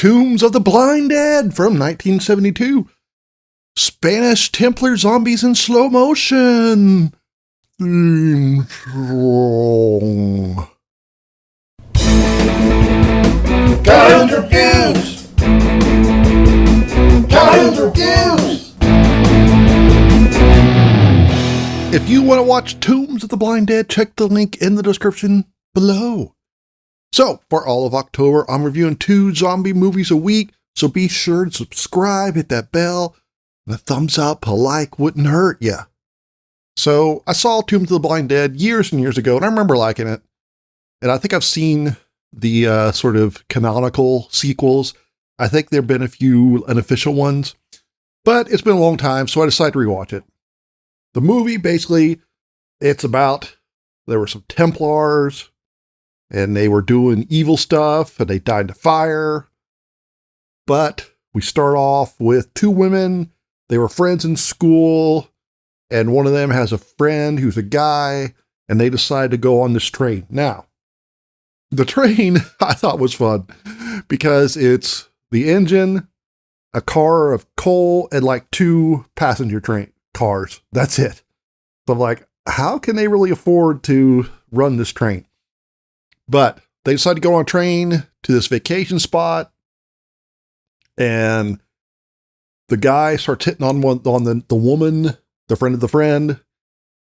Tombs of the Blind Dead from 1972. Spanish Templar zombies in slow motion. Theme song. Cartoons Reviews! Cartoons Reviews! If you want to watch Tombs of the Blind Dead, check the link in the description below. So, for all of October, I'm reviewing 2 zombie movies a week, so be sure to subscribe, hit that bell, and a thumbs up, a like wouldn't hurt ya. So, I saw Tombs of the Blind Dead years and years ago, and I remember liking it. And I think I've seen the sort of canonical sequels. I think there have been a few unofficial ones, but it's been a long time, so I decided to rewatch it. The movie, basically, it's about, there were some Templars, and they were doing evil stuff, and they died in a fire. But we start off with 2 women. They were friends in school, and one of them has a friend who's a guy, and they decide to go on this train. Now, the train I thought was fun because it's the engine, a car of coal, and like 2 passenger train cars. That's it. So I'm like, how can they really afford to run this train? But they decide to go on a train to this vacation spot, and the guy starts hitting on the woman, the friend of the friend,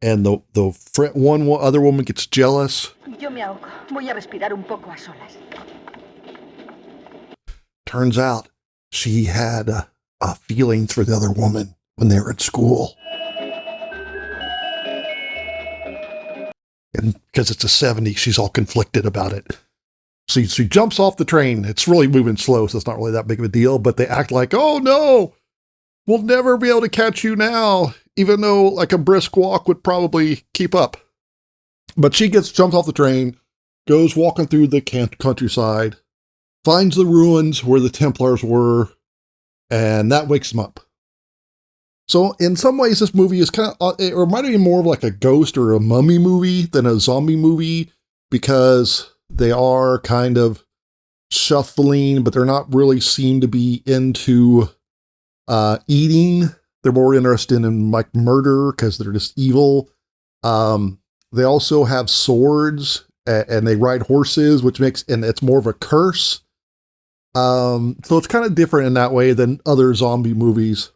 and one other woman gets jealous. Yo me ahogo. Voy a respirar un poco a solas. Turns out she had feelings for the other woman when they were at school. And because it's the 70s, she's all conflicted about it. So she jumps off the train. It's really moving slow, so it's not really that big of a deal. But they act like, oh no, we'll never be able to catch you now, even though like a brisk walk would probably keep up. But she jumps off the train, goes walking through the countryside, finds the ruins where the Templars were, and that wakes them up. So in some ways, this movie is kind of, it reminded me more of like a ghost or a mummy movie than a zombie movie, because they are kind of shuffling, but they're not really seem to be into eating. They're more interested in like murder because they're just evil. They also have swords and they ride horses, which makes, and it's more of a curse. So it's kind of different in that way than other zombie movies.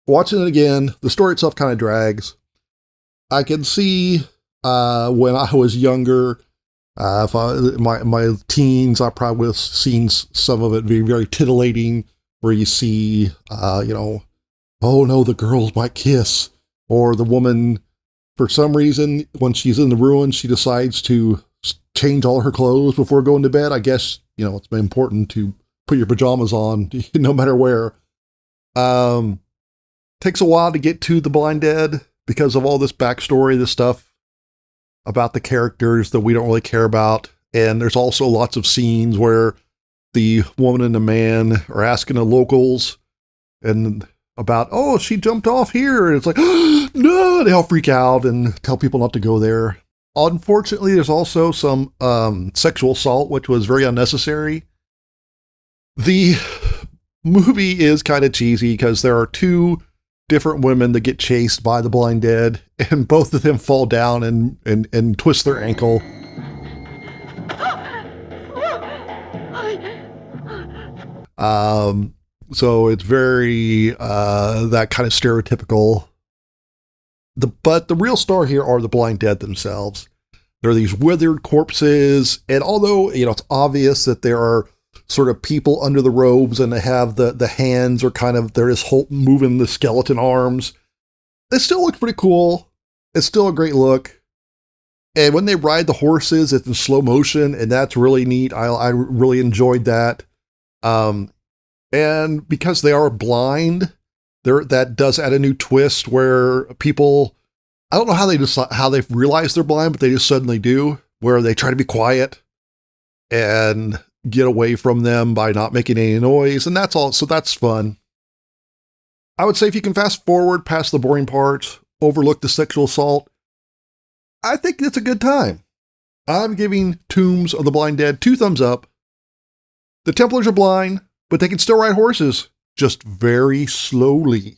Watching it again, the story itself kind of drags. I can see when I was younger, my teens, I probably would have seen some of it be very titillating, where you see, oh no, the girls might kiss, or the woman, for some reason, when she's in the ruins, she decides to change all her clothes before going to bed. I guess, it's important to put your pajamas on no matter where. Takes a while to get to the Blind Dead because of all this backstory, this stuff about the characters that we don't really care about. And there's also lots of scenes where the woman and the man are asking the locals and about, oh, she jumped off here. And it's like, oh, no, they all freak out and tell people not to go there. Unfortunately, there's also some sexual assault, which was very unnecessary. The movie is kind of cheesy because there are 2 different women that get chased by the Blind Dead, and both of them fall down and twist their ankle. So it's very that kind of stereotypical. But the real star here are the Blind Dead themselves. There are these withered corpses, and although it's obvious that there are sort of people under the robes, and they have the hands are kind of, they're just moving the skeleton arms. It still looks pretty cool. It's still a great look. And when they ride the horses, it's in slow motion, and that's really neat. I really enjoyed that. And because they are blind, that does add a new twist where people, I don't know how they realize they're blind, but they just suddenly do, where they try to be quiet and get away from them by not making any noise, and that's all. So that's fun. I would say if you can fast forward past the boring parts, overlook the sexual assault, I think it's a good time. I'm giving Tombs of the Blind Dead 2 thumbs up. The Templars are blind, but they can still ride horses, just very slowly.